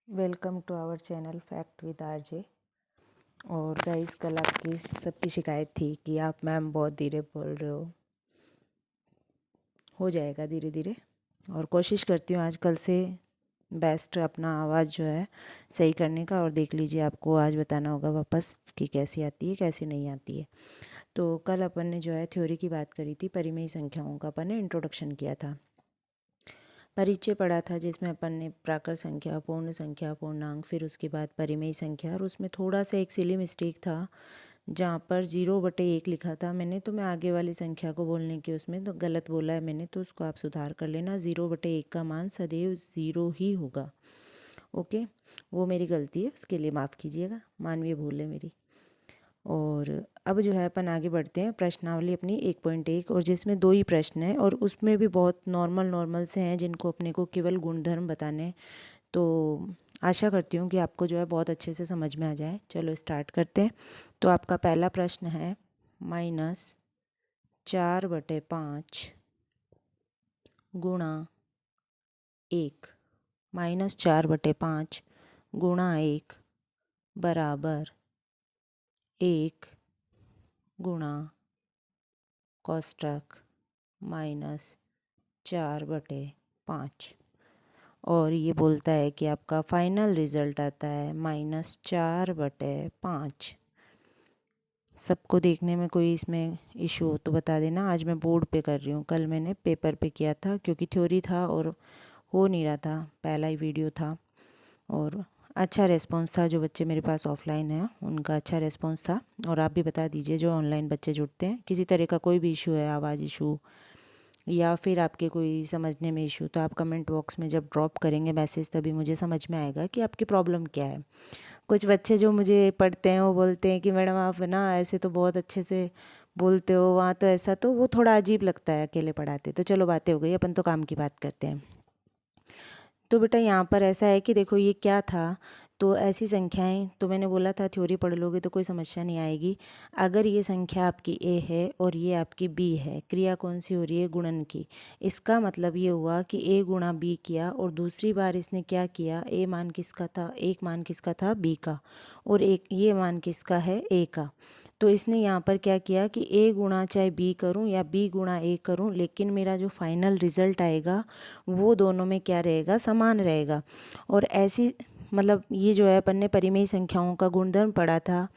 Welcome to our channel fact with RJ. और guys, कल आपकी सबकी शिकायत थी कि आप मैम बहुत धीरे बोल रहे हो जाएगा धीरे धीरे। और कोशिश करती हूँ आज कल से बेस्ट अपना आवाज़ जो है सही करने का। और देख लीजिए, आपको आज बताना होगा वापस कि कैसी आती है कैसी नहीं आती है। तो कल अपन ने जो है थ्योरी की बात करी थी, परिमेय संख्याओं का अपन ने इंट्रोडक्शन किया था, परिचय पढ़ा था, जिसमें अपन ने प्राकृत संख्या, पूर्ण संख्या, पूर्णांक, फिर उसके बाद परिमेय संख्या। और उसमें थोड़ा सा एक सिली मिस्टेक था जहाँ पर 0/1 लिखा था मैंने, तो मैं आगे वाली संख्या को बोलने के उसमें तो गलत बोला है मैंने, तो उसको आप सुधार कर लेना। 0/1 का मान सदैव 0 ही होगा। ओके, वो मेरी गलती है, उसके लिए माफ़ कीजिएगा, मानवीय भूल है मेरी। और अब जो है अपन आगे बढ़ते हैं, प्रश्नावली अपनी 1.1, और जिसमें 2 ही प्रश्न हैं और उसमें भी बहुत नॉर्मल से हैं जिनको अपने को केवल गुणधर्म बताने हैं। तो आशा करती हूँ कि आपको जो है बहुत अच्छे से समझ में आ जाए। चलो स्टार्ट करते हैं। तो आपका पहला प्रश्न है -4/5 गुणा 1। -4/5 गुणा 1 बराबर 1 गुणा कोष्ठक -4/5। और ये बोलता है कि आपका फाइनल रिज़ल्ट आता है -4/5। सबको देखने में कोई इसमें इशू हो तो बता देना। आज मैं बोर्ड पे कर रही हूँ, कल मैंने पेपर पे किया था क्योंकि थ्योरी था और हो नहीं रहा था, पहला ही वीडियो था। और अच्छा रिस्पांस था, जो बच्चे मेरे पास ऑफलाइन हैं उनका अच्छा रिस्पांस था। और आप भी बता दीजिए जो ऑनलाइन बच्चे जुड़ते हैं, किसी तरह का कोई भी इशू है, आवाज़ इशू या फिर आपके कोई समझने में इशू, तो आप कमेंट बॉक्स में जब ड्रॉप करेंगे मैसेज, तभी मुझे समझ में आएगा कि आपकी प्रॉब्लम क्या है। कुछ बच्चे जो मुझे पढ़ते हैं वो बोलते हैं कि मैडम आप ना ऐसे तो बहुत अच्छे से बोलते हो, वहाँ तो ऐसा, तो वो थोड़ा अजीब लगता है अकेले पढ़ाते। तो चलो बातें हो गई, अपन तो काम की बात करते हैं। तो बेटा यहाँ पर ऐसा है कि देखो ये क्या था, तो ऐसी संख्याएं, तो मैंने बोला था थ्योरी पढ़ लोगे तो कोई समस्या नहीं आएगी। अगर ये संख्या आपकी ए है और ये आपकी बी है, क्रिया कौन सी हो रही है, गुणन की। इसका मतलब ये हुआ कि ए गुणा बी किया और दूसरी बार इसने क्या किया, ए मान किसका था, एक मान किसका था, बी का, और एक ये मान किसका है, ए का। तो इसने यहाँ पर क्या किया कि ए गुणा चाहे बी करूँ या बी गुणा ए करूँ, लेकिन मेरा जो फाइनल रिज़ल्ट आएगा वो दोनों में क्या रहेगा, समान रहेगा। और ऐसी मतलब ये जो है अपन ने परिमेय संख्याओं का गुणधर्म पढ़ा था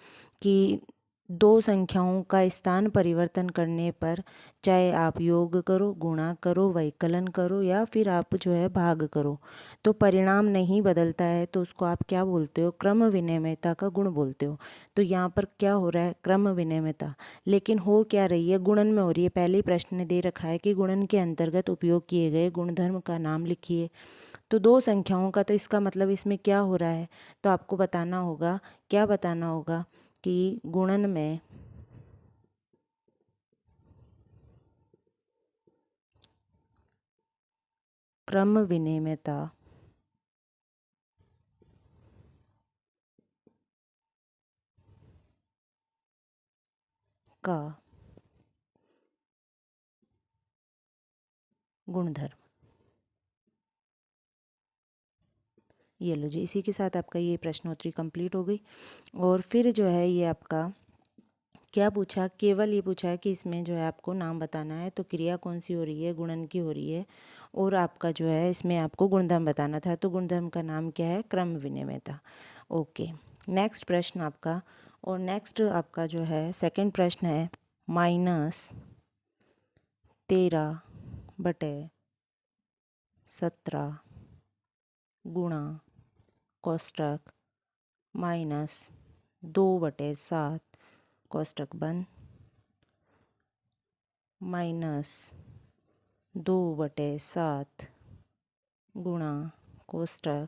कि दो संख्याओं का स्थान परिवर्तन करने पर, चाहे आप योग करो, गुणा करो, वैकलन करो या फिर आप जो है भाग करो, तो परिणाम नहीं बदलता है, तो उसको आप क्या बोलते हो, क्रम विनिमयता का गुण बोलते हो। तो यहाँ पर क्या हो रहा है, क्रम विनिमयता, लेकिन हो क्या रही है, गुणन में हो रही है। पहले ही प्रश्न ने दे रखा है कि गुणन के अंतर्गत उपयोग किए गए गुणधर्म का नाम लिखिए। तो दो संख्याओं का, तो इसका मतलब इसमें क्या हो रहा है, तो आपको बताना होगा, क्या बताना होगा कि गुणन में क्रम विनिमयता का गुणधर्म। ये लो जी, इसी के साथ आपका ये प्रश्नोत्तरी कंप्लीट हो गई। और फिर जो है ये आपका क्या पूछा, केवल ये पूछा है कि इसमें जो है आपको नाम बताना है, तो क्रिया कौन सी हो रही है, गुणन की हो रही है, और आपका जो है इसमें आपको गुणधर्म बताना था, तो गुणधर्म का नाम क्या है, क्रम विनिमयता। ओके, नेक्स्ट प्रश्न आपका, और नेक्स्ट आपका जो है सेकंड प्रश्न है -13/17 गुणा कोष्ठक -2/7 कोष्ठक बंद -2/7 गुणा कोष्ठक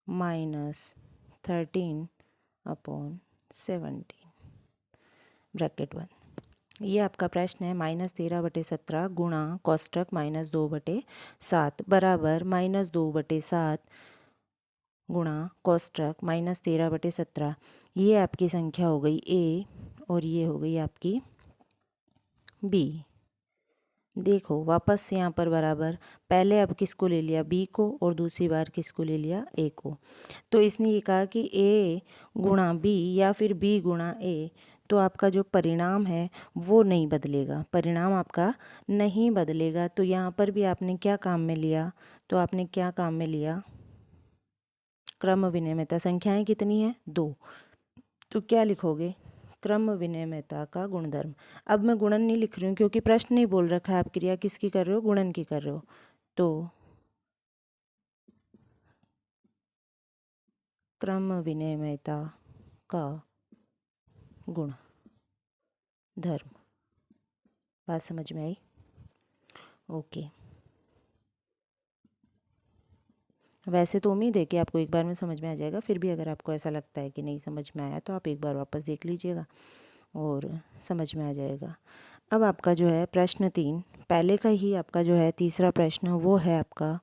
-13/17 ब्रैकेट बंद। ये आपका प्रश्न है -13/17 गुणा कोष्ठक -2/7 बराबर -2/7 गुणा कोष्ठक -13/17। ये आपकी संख्या हो गई ए और ये हो गई आपकी बी। देखो वापस यहाँ पर बराबर, पहले अब किसको ले लिया, बी को, और दूसरी बार किसको ले लिया, ए को। तो इसने ये कहा कि ए गुणा बी या फिर बी गुणा ए, तो आपका जो परिणाम है वो नहीं बदलेगा, परिणाम आपका नहीं बदलेगा। तो यहाँ पर भी आपने क्या काम में लिया, तो आपने क्या काम में लिया, क्रम विनिमयता। संख्याएं कितनी है, 2, तो क्या लिखोगे, क्रम विनिमयता का गुणधर्म। अब मैं गुणन नहीं लिख रही हूँ क्योंकि प्रश्न नहीं बोल रखा है, आप क्रिया किसकी कर रहे हो, गुणन की कर रहे हो। तो क्रम विनिमयता का गुण धर्म, बात समझ में आई? ओके। वैसे तो उम्मीद है कि आपको एक बार में समझ में आ जाएगा, फिर भी अगर आपको ऐसा लगता है कि नहीं समझ में आया तो आप एक बार वापस देख लीजिएगा और समझ में आ जाएगा। अब आपका जो है प्रश्न 3, पहले का ही आपका जो है तीसरा प्रश्न, वो है आपका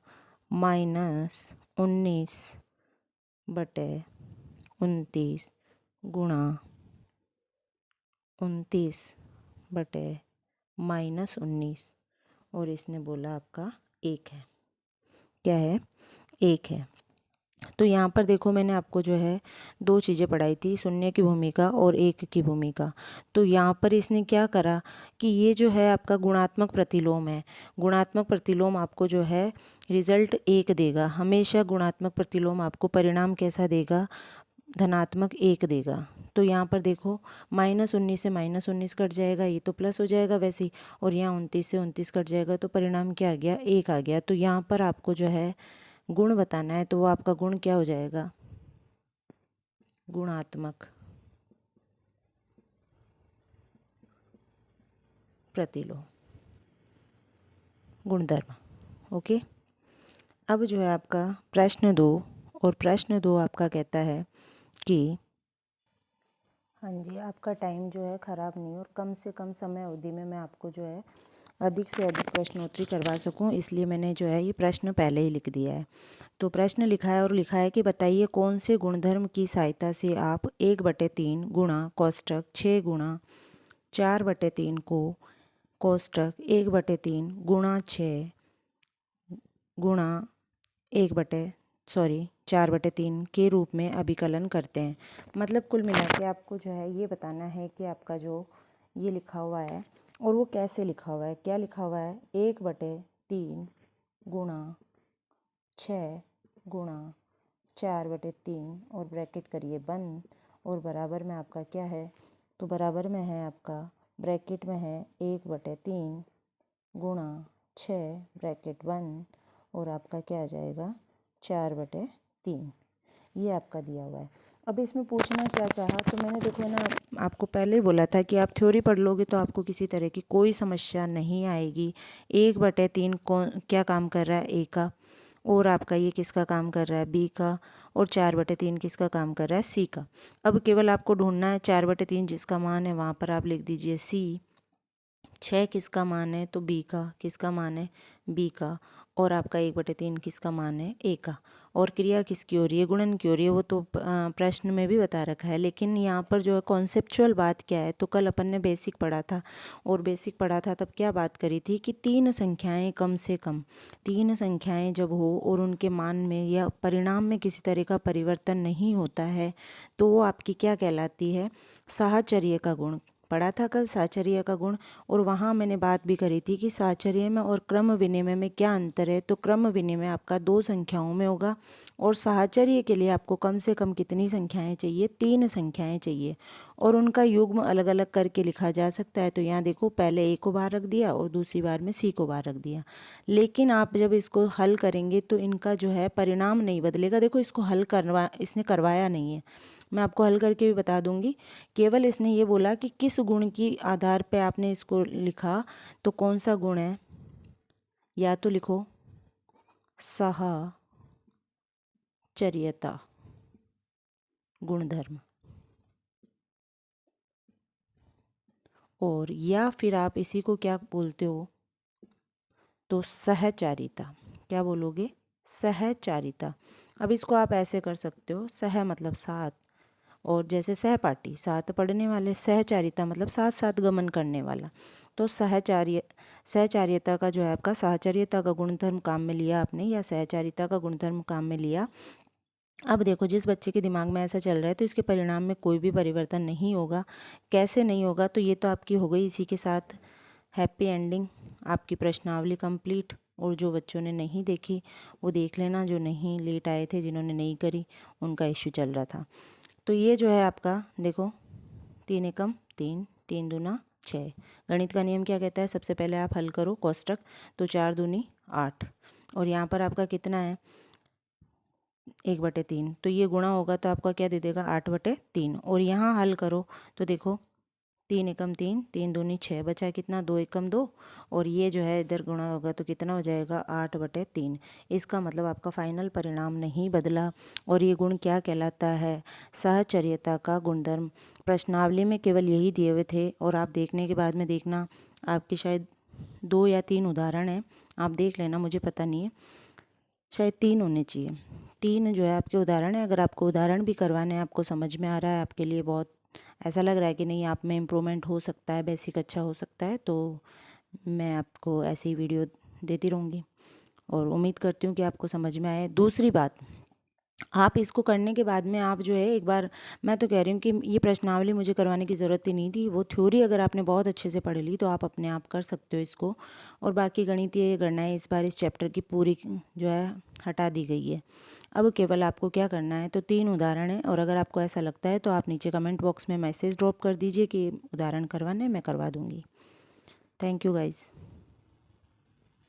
-19/29 गुणा 29/-19, और इसने बोला आपका 1 है। क्या है, 1 है। तो यहाँ पर देखो मैंने आपको जो है 2 चीज़ें पढ़ाई थी, शून्य की भूमिका और 1 की भूमिका। तो यहाँ पर इसने क्या करा कि ये जो है आपका गुणात्मक प्रतिलोम है, गुणात्मक प्रतिलोम आपको जो है रिजल्ट 1 देगा, हमेशा गुणात्मक प्रतिलोम आपको परिणाम कैसा देगा, धनात्मक 1 देगा। तो यहाँ पर देखो -19 से -19 कट जाएगा, ये तो प्लस हो जाएगा वैसे ही, और यहाँ 29 से 29 कट जाएगा, तो परिणाम क्या आ गया, 1 आ गया। तो यहाँ पर आपको जो है गुण बताना है, तो वो आपका गुण क्या हो जाएगा, गुणात्मक प्रतिलोम गुणधर्म। ओके। अब जो है आपका प्रश्न 2, और प्रश्न 2 आपका कहता है कि हाँ जी, आपका टाइम जो है ख़राब नहीं, और कम से कम समय अवधि में मैं आपको जो है अधिक से अधिक प्रश्नोत्तरी करवा सकूं, इसलिए मैंने जो है ये प्रश्न पहले ही लिख दिया है। तो प्रश्न लिखा है, और लिखा है कि बताइए कौन से गुणधर्म की सहायता से आप 1/3 गुणा कोष्टक 6 गुणा 4/3 को कोष्टक 1/3 गुणा 6 गुणा 4/3 के रूप में अभिकलन करते हैं। मतलब कुल मिला के आपको जो है ये बताना है कि आपका जो ये लिखा हुआ है, और वो कैसे लिखा हुआ है, क्या लिखा हुआ है, 1/3 गुणा 6 गुणा 4/3, और ब्रैकेट करिए बंद, और बराबर में आपका क्या है, तो बराबर में है आपका ब्रैकेट में है 1/3 गुणा 6 ब्रैकेट बंद, और आपका क्या आ जाएगा 4/3, ये आपका दिया हुआ है। अब इसमें पूछना क्या चाहा, तो मैंने देखो ना आपको पहले ही बोला था कि आप थ्योरी पढ़ लोगे तो आपको किसी तरह की कोई समस्या नहीं आएगी। 1/3 कौन क्या काम कर रहा है, ए का, और आपका ये किसका काम कर रहा है, बी का, और 4/3 किसका काम कर रहा है, सी का। अब केवल आपको ढूंढना है 4/3 जिसका मान है वहाँ पर आप लिख दीजिए सी, 6 किसका मान है, तो बी का, किसका मान है, बी का, और आपका 1/3 किसका मान है, ए का। और क्रिया किसकी हो रही है, गुणन की हो रही है, वो तो प्रश्न में भी बता रखा है। लेकिन यहाँ पर जो है कॉन्सेप्चुअल बात क्या है, तो कल अपन ने बेसिक पढ़ा था, और बेसिक पढ़ा था तब क्या बात करी थी कि 3 संख्याएं कम से कम, 3 संख्याएं जब हो और उनके मान में या परिणाम में किसी तरह का परिवर्तन नहीं होता है, तो वो आपकी क्या कहलाती है, साहचर्य का गुण। पढ़ा था कल साहचर्य का गुण, और वहाँ मैंने बात भी करी थी कि साहचर्य में और क्रम विनिमय में क्या अंतर है। तो क्रम विनिमय आपका 2 संख्याओं में होगा, और साहचर्य के लिए आपको कम से कम कितनी संख्याएं चाहिए, 3 संख्याएं चाहिए, और उनका युग्म अलग अलग करके लिखा जा सकता है। तो यहाँ देखो पहले ए को बाहर रख दिया और दूसरी बार में सी को बाहर रख दिया, लेकिन आप जब इसको हल करेंगे तो इनका जो है परिणाम नहीं बदलेगा। देखो इसको हल इसने करवाया नहीं है, मैं आपको हल करके भी बता दूंगी। केवल इसने ये बोला कि किस गुण की आधार पे आपने इसको लिखा, तो कौन सा गुण है, या तो लिखो साहचर्यता गुणधर्म, और या फिर आप इसी को क्या बोलते हो, तो सहचारिता। क्या बोलोगे, सहचारिता। अब इसको आप ऐसे कर सकते हो, सह मतलब साथ, और जैसे सहपाठी, साथ पढ़ने वाले, सहचारिता मतलब साथ साथ गमन करने वाला। तो सहचार्यता का जो है आपका साहचर्यता का गुणधर्म काम में लिया आपने, या सहचारिता का गुणधर्म काम में लिया। अब देखो, जिस बच्चे के दिमाग में ऐसा चल रहा है तो इसके परिणाम में कोई भी परिवर्तन नहीं होगा। कैसे नहीं होगा? तो ये तो आपकी हो गई इसी के साथ हैप्पी एंडिंग, आपकी प्रश्नावली कंप्लीट। और जो बच्चों ने नहीं देखी वो देख लेना, जो नहीं लेट आए थे, जिन्होंने नहीं करी, उनका इश्यू चल रहा था। तो ये जो है आपका देखो, 3 एकम 3, 3 दूना 6। गणित का नियम क्या कहता है? सबसे पहले आप हल करो कोष्टक, तो 4 दूनी 8, और यहाँ पर आपका कितना है? 1/3। तो ये गुणा होगा तो आपका क्या दे देगा? 8/3। और यहाँ हल करो तो देखो, 3 एकम 3, 3 दूनी 6, बचा कितना? 2 एकम 2, और ये जो है इधर गुणा होगा तो कितना हो जाएगा? 8/3। इसका मतलब आपका फाइनल परिणाम नहीं बदला। और ये गुण क्या कहलाता है? साहचर्यता का गुणधर्म। प्रश्नावली में केवल यही दिए हुए थे, और आप देखने के बाद में देखना, आपके शायद 2 या 3 उदाहरण हैं, आप देख लेना, मुझे पता नहीं है, शायद 3 होने चाहिए। 3 जो है आपके उदाहरण है। अगर आपको उदाहरण भी करवाने हैं, आपको समझ में आ रहा है, आपके लिए बहुत ऐसा लग रहा है कि नहीं आप में इम्प्रूवमेंट हो सकता है, बेसिक अच्छा हो सकता है, तो मैं आपको ऐसी वीडियो देती रहूँगी, और उम्मीद करती हूँ कि आपको समझ में आए। दूसरी बात, आप इसको करने के बाद में आप जो है एक बार, मैं तो कह रही हूँ कि ये प्रश्नावली मुझे करवाने की ज़रूरत ही नहीं थी। वो थ्योरी अगर आपने बहुत अच्छे से पढ़ ली तो आप अपने आप कर सकते हो इसको। और बाकी गणितीय गणनाएं इस बार इस चैप्टर की पूरी जो है हटा दी गई है। अब केवल आपको क्या करना है, तो 3 उदाहरण है, और अगर आपको ऐसा लगता है तो आप नीचे कमेंट बॉक्स में मैसेज ड्रॉप कर दीजिए कि उदाहरण करवाने, मैं करवा दूँगी। Thank you guys.